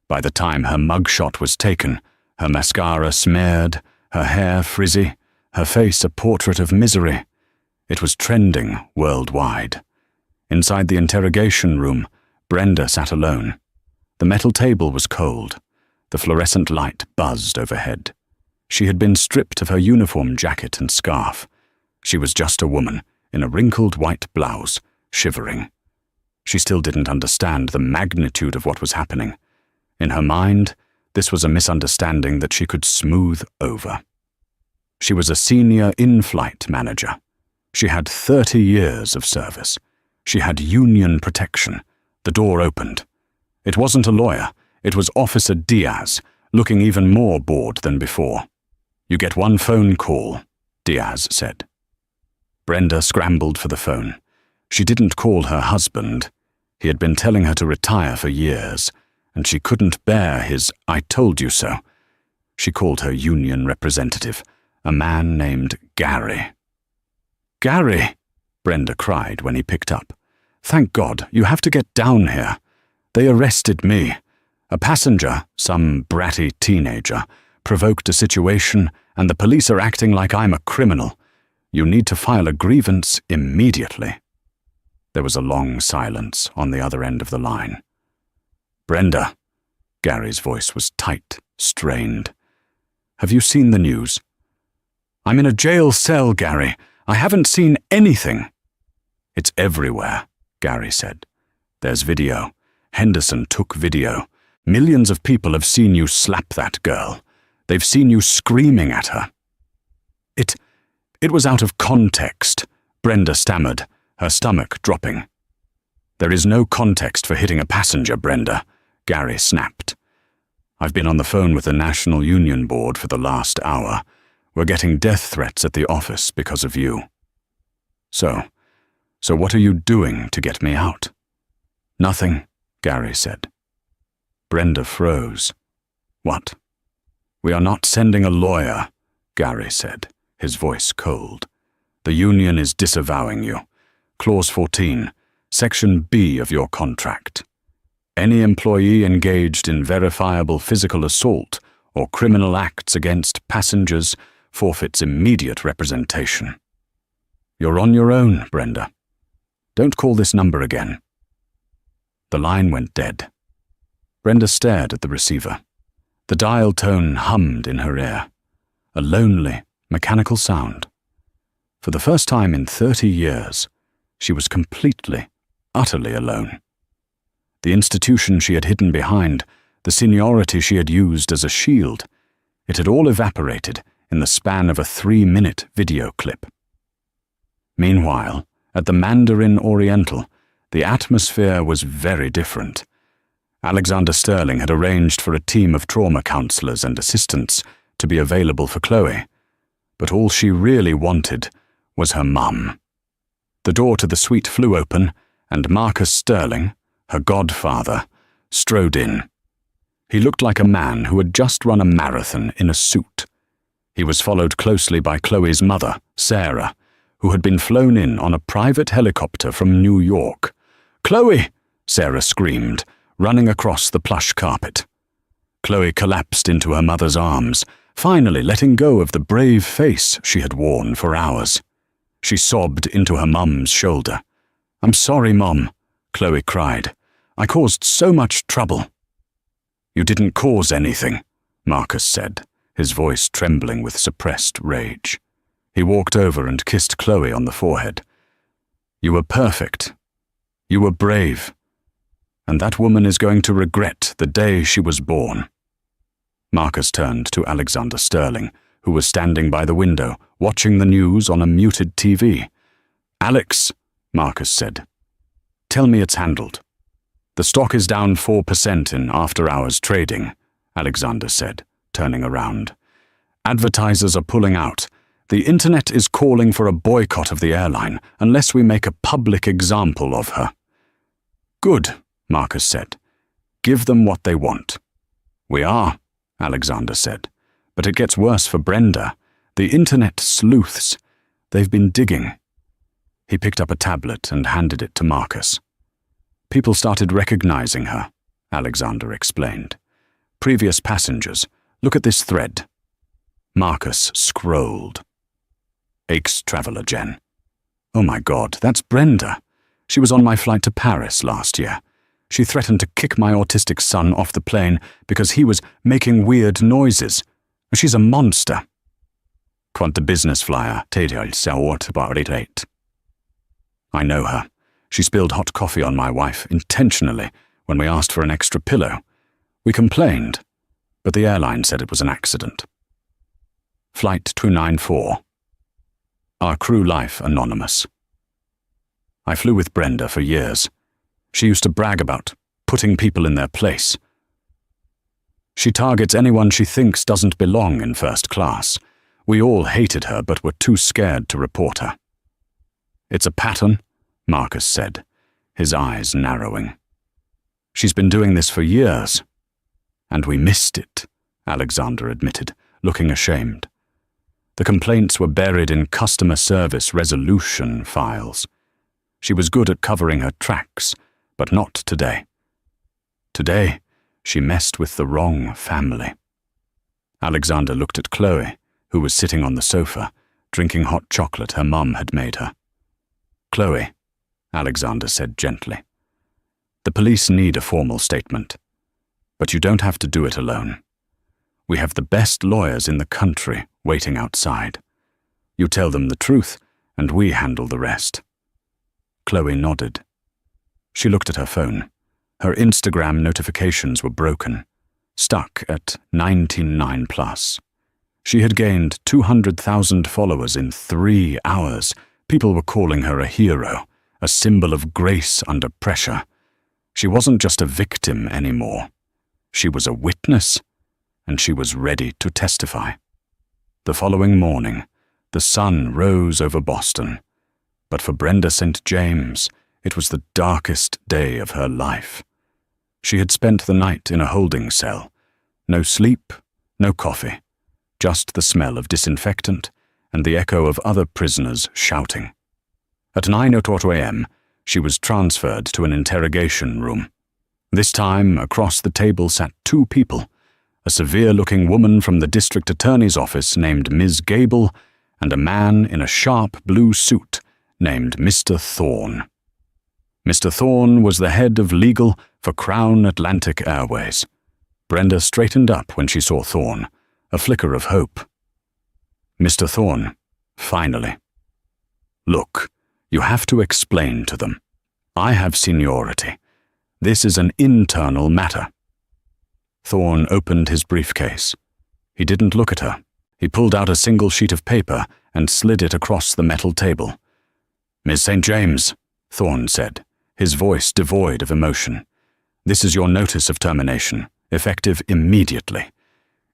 By the time her mugshot was taken, her mascara smeared, her hair frizzy, her face a portrait of misery, it was trending worldwide. Inside the interrogation room, Brenda sat alone. The metal table was cold. The fluorescent light buzzed overhead. She had been stripped of her uniform jacket and scarf. She was just a woman in a wrinkled white blouse, shivering. She still didn't understand the magnitude of what was happening. In her mind, this was a misunderstanding that she could smooth over. She was a senior in-flight manager. She had 30 years of service. She had union protection. The door opened. It wasn't a lawyer. It was Officer Diaz, looking even more bored than before. "You get one phone call," Diaz said. Brenda scrambled for the phone. She didn't call her husband. He had been telling her to retire for years, and she couldn't bear his "I told you so." She called her union representative, a man named Gary. "Gary!" Brenda cried when he picked up. "Thank God, you have to get down here. They arrested me. A passenger, some bratty teenager, provoked a situation, and the police are acting like I'm a criminal. You need to file a grievance immediately." There was a long silence on the other end of the line. "Brenda," Gary's voice was tight, strained. "Have you seen the news?" "I'm in a jail cell, Gary. I haven't seen anything." "It's everywhere," Gary said. "There's video. Henderson took video. Millions of people have seen you slap that girl. They've seen you screaming at her." It was out of context," Brenda stammered, her stomach dropping. "There is no context for hitting a passenger, Brenda," Gary snapped. "I've been on the phone with the National Union Board for the last hour. We're getting death threats at the office because of you." So what are you doing to get me out?" "Nothing," Gary said. Brenda froze. "What?" "We are not sending a lawyer," Gary said, his voice cold. "The union is disavowing you. Clause 14, Section B of your contract. Any employee engaged in verifiable physical assault or criminal acts against passengers forfeits immediate representation." "You're on your own, Brenda. Don't call this number again." The line went dead. Brenda stared at the receiver. The dial tone hummed in her ear, a lonely, mechanical sound. For the first time in 30 years, she was completely, utterly alone. The institution she had hidden behind, the seniority she had used as a shield, it had all evaporated in the span of a 3-minute video clip. Meanwhile, at the Mandarin Oriental, the atmosphere was very different. Alexander Sterling had arranged for a team of trauma counselors and assistants to be available for Chloe, but all she really wanted was her mum. The door to the suite flew open, and Marcus Sterling, her godfather, strode in. He looked like a man who had just run a marathon in a suit. He was followed closely by Chloe's mother, Sarah, who had been flown in on a private helicopter from New York. "Chloe!" Sarah screamed, running across the plush carpet. Chloe collapsed into her mother's arms, finally letting go of the brave face she had worn for hours. She sobbed into her mum's shoulder. "I'm sorry, Mom," Chloe cried. "I caused so much trouble." "You didn't cause anything," Marcus said, his voice trembling with suppressed rage. He walked over and kissed Chloe on the forehead. "You were perfect. You were brave. And that woman is going to regret the day she was born." Marcus turned to Alexander Sterling, who was standing by the window, watching the news on a muted TV. "Alex," Marcus said, "tell me it's handled." "The stock is down 4% in after-hours trading," Alexander said, turning around. "Advertisers are pulling out. The internet is calling for a boycott of the airline unless we make a public example of her." "Good," Marcus said. "Give them what they want." "We are," Alexander said. "But it gets worse for Brenda. The internet sleuths. They've been digging." He picked up a tablet and handed it to Marcus. "People started recognizing her," Alexander explained. "Previous passengers. Look at this thread." Marcus scrolled. "Aches traveler Jen. Oh my God, that's Brenda. She was on my flight to Paris last year. She threatened to kick my autistic son off the plane because he was making weird noises. She's a monster." "Quanta business flyer, I know her. She spilled hot coffee on my wife intentionally when we asked for an extra pillow. We complained, but the airline said it was an accident." Flight 294. Our crew life anonymous. "I flew with Brenda for years. She used to brag about putting people in their place. She targets anyone she thinks doesn't belong in first class. We all hated her but were too scared to report her." "It's a pattern," Marcus said, his eyes narrowing. "She's been doing this for years." "And we missed it," Alexander admitted, looking ashamed. "The complaints were buried in customer service resolution files. She was good at covering her tracks, but not today. Today, she messed with the wrong family." Alexander looked at Chloe, who was sitting on the sofa, drinking hot chocolate her mum had made her. "Chloe," Alexander said gently, "the police need a formal statement, but you don't have to do it alone. We have the best lawyers in the country waiting outside. You tell them the truth, and we handle the rest." Chloe nodded. She looked at her phone. Her Instagram notifications were broken, stuck at 99 plus. She had gained 200,000 followers in 3 hours. People were calling her a hero, a symbol of grace under pressure. She wasn't just a victim anymore. She was a witness, and she was ready to testify. The following morning, the sun rose over Boston, but for Brenda St. James, it was the darkest day of her life. She had spent the night in a holding cell. No sleep, no coffee, just the smell of disinfectant and the echo of other prisoners shouting. At 9:02 a.m., she was transferred to an interrogation room. This time, across the table sat 2 people, a severe-looking woman from the district attorney's office named Ms. Gable and a man in a sharp blue suit named Mr. Thorne. Mr. Thorne was the head of legal for Crown Atlantic Airways. Brenda straightened up when she saw Thorne, a flicker of hope. "Mr. Thorne, finally. Look, you have to explain to them. I have seniority. This is an internal matter." Thorne opened his briefcase. He didn't look at her. He pulled out a single sheet of paper and slid it across the metal table. "Miss St. James," Thorne said, his voice devoid of emotion. "This is your notice of termination, effective immediately.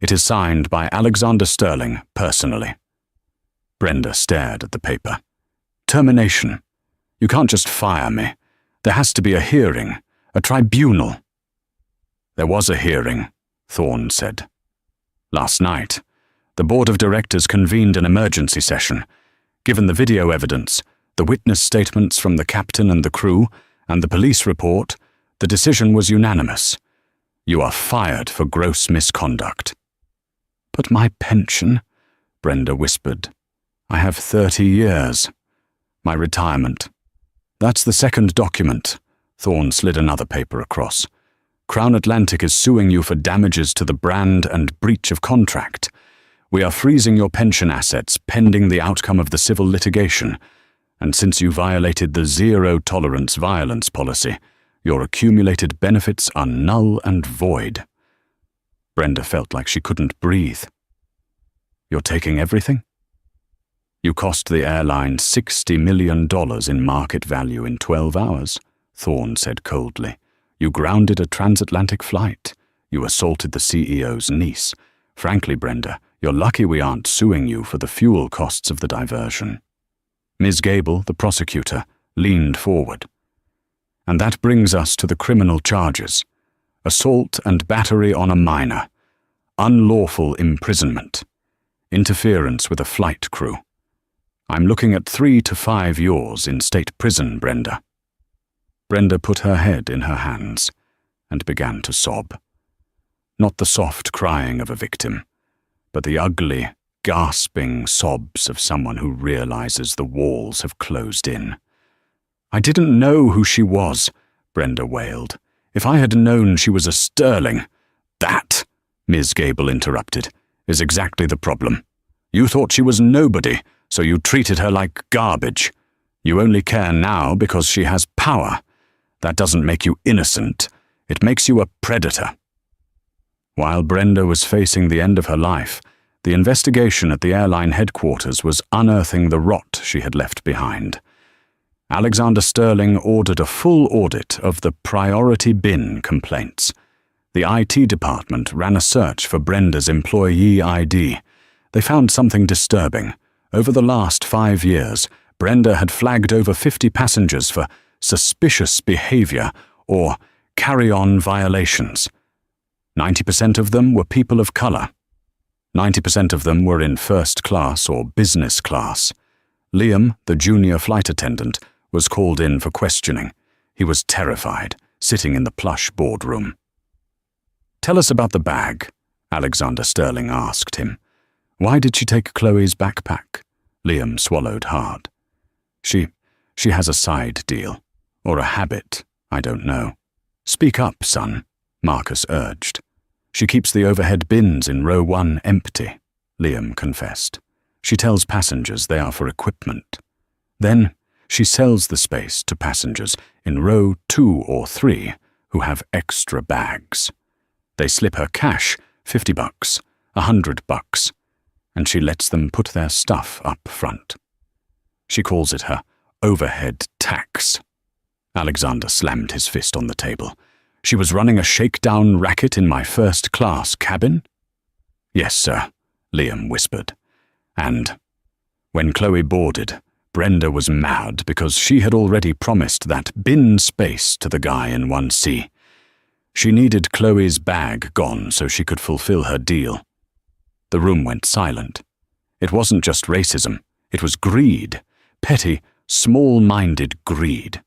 It is signed by Alexander Sterling, personally." Brenda stared at the paper. "Termination? You can't just fire me. There has to be a hearing, a tribunal." "There was a hearing," Thorne said. "Last night, the board of directors convened an emergency session. Given the video evidence, the witness statements from the captain and the crew, and the police report, the decision was unanimous. You are fired for gross misconduct." "But my pension," Brenda whispered. "I have 30 years. My retirement." "That's the second document." Thorne slid another paper across. "Crown Atlantic is suing you for damages to the brand and breach of contract. We are freezing your pension assets pending the outcome of the civil litigation, and since you violated the zero-tolerance violence policy, your accumulated benefits are null and void." Brenda felt like she couldn't breathe. "You're taking everything?" "You cost the airline $60 million in market value in 12 hours, Thorne said coldly. "You grounded a transatlantic flight. You assaulted the CEO's niece. Frankly, Brenda, you're lucky we aren't suing you for the fuel costs of the diversion." Ms. Gable, the prosecutor, leaned forward. "And that brings us to the criminal charges. Assault and battery on a minor, unlawful imprisonment, interference with a flight crew. I'm looking at 3 to 5 years in state prison, Brenda." Brenda put her head in her hands and began to sob. Not the soft crying of a victim, but the ugly, gasping sobs of someone who realizes the walls have closed in. "I didn't know who she was," Brenda wailed. "If I had known she was a sterling—" "That," Ms. Gable interrupted, "is exactly the problem. You thought she was nobody, so you treated her like garbage. You only care now because she has power. That doesn't make you innocent. It makes you a predator." While Brenda was facing the end of her life, the investigation at the airline headquarters was unearthing the rot she had left behind. Alexander Sterling ordered a full audit of the priority bin complaints. The IT department ran a search for Brenda's employee ID. They found something disturbing. Over the last 5 years, Brenda had flagged over 50 passengers for suspicious behavior or carry-on violations. 90% of them were people of color. 90% of them were in first class or business class. Liam, the junior flight attendant, was called in for questioning. He was terrified, sitting in the plush boardroom. "Tell us about the bag," Alexander Sterling asked him. "Why did she take Chloe's backpack?" Liam swallowed hard. She has a side deal. Or a habit, I don't know." "Speak up, son," Marcus urged. "She keeps the overhead bins in row 1 empty," Liam confessed. "She tells passengers they are for equipment. Then she sells the space to passengers in row 2 or 3 who have extra bags. They slip her cash, $50, $100, and she lets them put their stuff up front. She calls it her overhead tax." Alexander slammed his fist on the table. "She was running a shakedown racket in my first-class cabin?" "Yes, sir," Liam whispered. "And when Chloe boarded, Brenda was mad because she had already promised that bin space to the guy in 1C. She needed Chloe's bag gone so she could fulfill her deal." The room went silent. It wasn't just racism. It was greed. Petty, small-minded greed.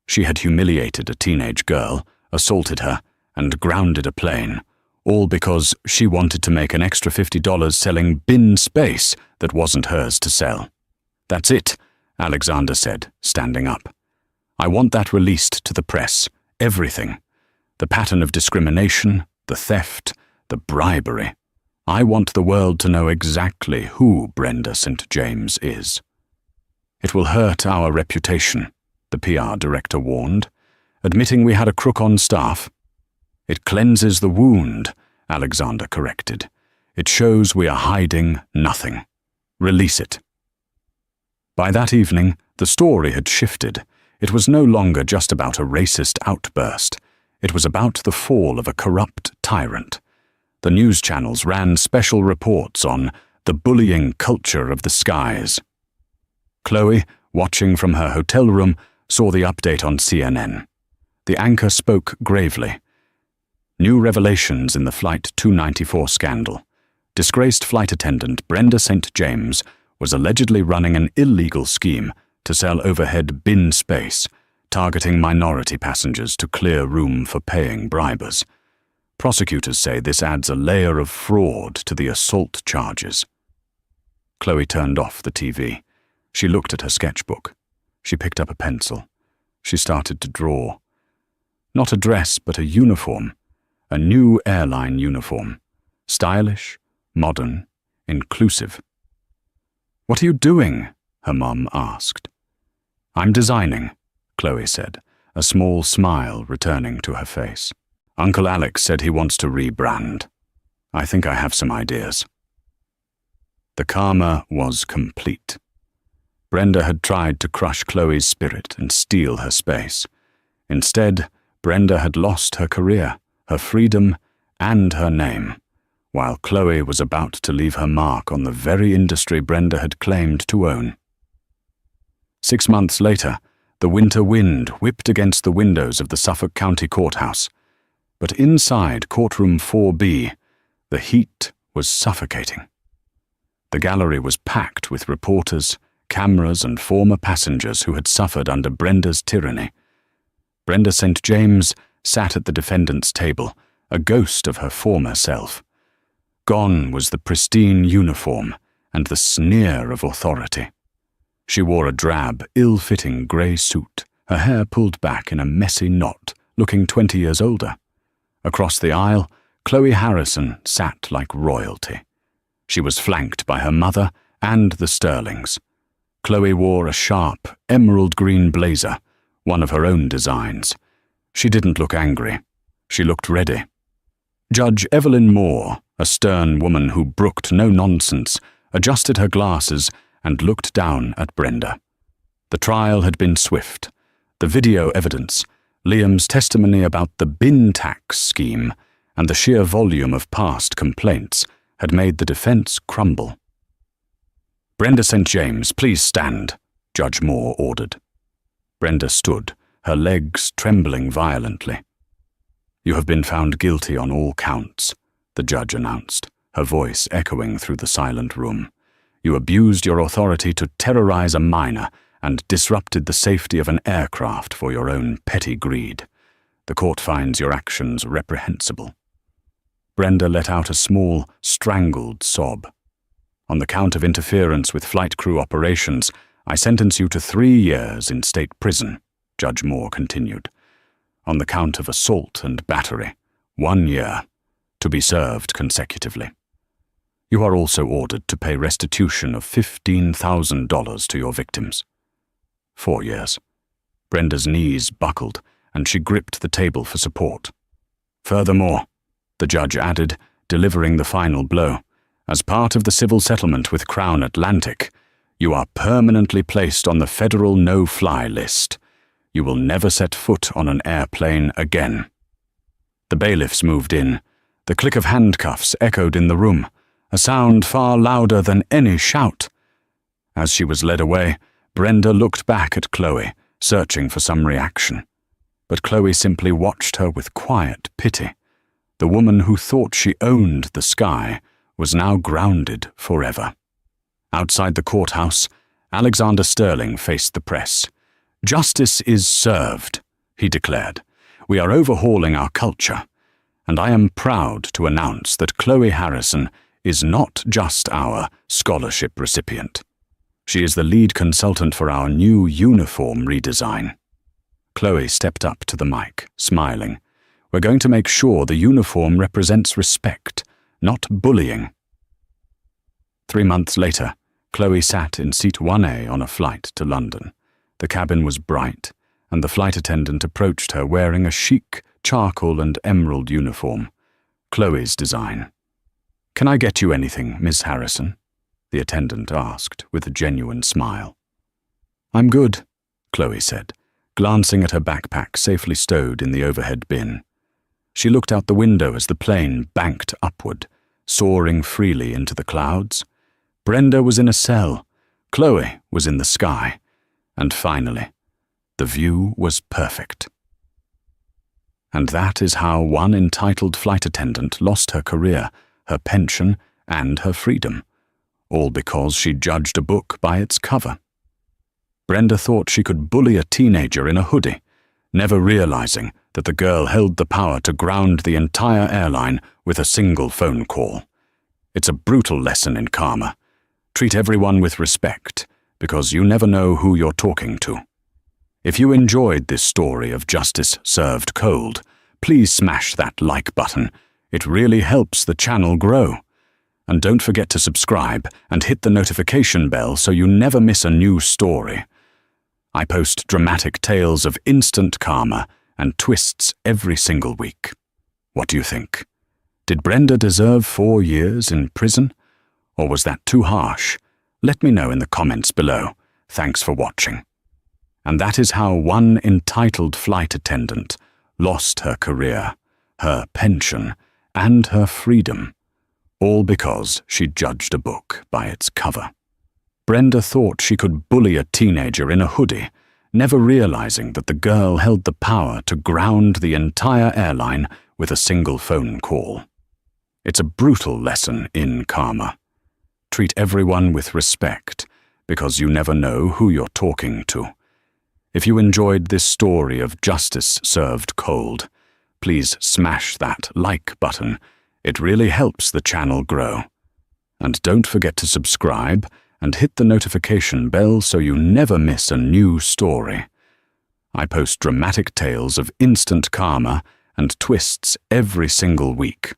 She had humiliated a teenage girl, assaulted her, and grounded a plane, all because she wanted to make an extra $50 selling bin space that wasn't hers to sell. "That's it," Alexander said, standing up. "I want that released to the press. Everything. The pattern of discrimination, the theft, the bribery. I want the world to know exactly who Brenda St. James is." "It will hurt our reputation," the PR director warned. "Admitting we had a crook on staff." "It cleanses the wound," Alexander corrected. "It shows we are hiding nothing. Release it." By that evening, the story had shifted. It was no longer just about a racist outburst. It was about the fall of a corrupt tyrant. The news channels ran special reports on the bullying culture of the skies. Chloe, watching from her hotel room, saw the update on CNN. The anchor spoke gravely. "New revelations in the Flight 294 scandal. Disgraced flight attendant Brenda St. James was allegedly running an illegal scheme to sell overhead bin space, targeting minority passengers to clear room for paying bribers. Prosecutors say this adds a layer of fraud to the assault charges." Chloe turned off the TV. She looked at her sketchbook. She picked up a pencil. She started to draw. Not a dress, but a uniform. A new airline uniform. Stylish, modern, inclusive. "What are you doing?" her mom asked. "I'm designing," Chloe said, a small smile returning to her face. "Uncle Alex said he wants to rebrand. I think I have some ideas." The karma was complete. Brenda had tried to crush Chloe's spirit and steal her space. Instead, Brenda had lost her career, her freedom, and her name, while Chloe was about to leave her mark on the very industry Brenda had claimed to own. 6 months later, the winter wind whipped against the windows of the Suffolk County Courthouse, but inside courtroom 4B, the heat was suffocating. The gallery was packed with reporters, cameras, and former passengers who had suffered under Brenda's tyranny. Brenda St. James sat at the defendant's table, a ghost of her former self. Gone was the pristine uniform and the sneer of authority. She wore a drab, ill-fitting grey suit, her hair pulled back in a messy knot, looking 20 years older. Across the aisle, Chloe Harrison sat like royalty. She was flanked by her mother and the Sterlings. Chloe wore a sharp, emerald-green blazer, one of her own designs. She didn't look angry. She looked ready. Judge Evelyn Moore, a stern woman who brooked no nonsense, adjusted her glasses and looked down at Brenda. The trial had been swift. The video evidence, Liam's testimony about the bin tax scheme, and the sheer volume of past complaints had made the defense crumble. "Brenda St. James, please stand," Judge Moore ordered. Brenda stood, her legs trembling violently. "You have been found guilty on all counts," the judge announced, her voice echoing through the silent room. "You abused your authority to terrorize a minor and disrupted the safety of an aircraft for your own petty greed. The court finds your actions reprehensible." Brenda let out a small, strangled sob. "On the count of interference with flight crew operations, I sentence you to 3 years in state prison," Judge Moore continued. "On the count of assault and battery, 1 year, to be served consecutively. You are also ordered to pay restitution of $15,000 to your victims." 4 years. Brenda's knees buckled, and she gripped the table for support. "Furthermore," the judge added, delivering the final blow, "as part of the civil settlement with Crown Atlantic, you are permanently placed on the federal no-fly list. You will never set foot on an airplane again." The bailiffs moved in. The click of handcuffs echoed in the room, a sound far louder than any shout. As she was led away, Brenda looked back at Chloe, searching for some reaction. But Chloe simply watched her with quiet pity. The woman who thought she owned the sky was now grounded forever. Outside the courthouse, Alexander Sterling faced the press. "Justice is served," he declared. "We are overhauling our culture, and I am proud to announce that Chloe Harrison is not just our scholarship recipient. She is the lead consultant for our new uniform redesign." Chloe stepped up to the mic, smiling. "We're going to make sure the uniform represents respect, not bullying." 3 months later, Chloe sat in seat 1A on a flight to London. The cabin was bright, and the flight attendant approached her wearing a chic charcoal and emerald uniform, Chloe's design. "Can I get you anything, Miss Harrison?" the attendant asked with a genuine smile. "I'm good," Chloe said, glancing at her backpack safely stowed in the overhead bin. She looked out the window as the plane banked upward, soaring freely into the clouds. Brenda was in a cell, Chloe was in the sky, and finally, the view was perfect. And that is how one entitled flight attendant lost her career, her pension, and her freedom, all because she judged a book by its cover. Brenda thought she could bully a teenager in a hoodie, never realizing that the girl held the power to ground the entire airline with a single phone call. It's a brutal lesson in karma. Treat everyone with respect, because you never know who you're talking to. If you enjoyed this story of justice served cold, please smash that like button. It really helps the channel grow. And don't forget to subscribe and hit the notification bell so you never miss a new story. I post dramatic tales of instant karma and twists every single week. What do you think? Did Brenda deserve 4 years in prison? Or was that too harsh? Let me know in the comments below. Thanks for watching. And that is how one entitled flight attendant lost her career, her pension, and her freedom, all because she judged a book by its cover. Brenda thought she could bully a teenager in a hoodie, never realizing that the girl held the power to ground the entire airline with a single phone call. It's a brutal lesson in karma. Treat everyone with respect, because you never know who you're talking to. If you enjoyed this story of justice served cold, please smash that like button. It really helps the channel grow. And don't forget to subscribe and hit the notification bell so you never miss a new story. I post dramatic tales of instant karma and twists every single week.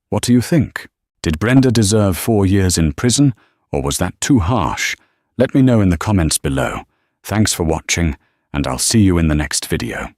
What do you think? Did Brenda deserve 4 years in prison, or was that too harsh? Let me know in the comments below. Thanks for watching, and I'll see you in the next video.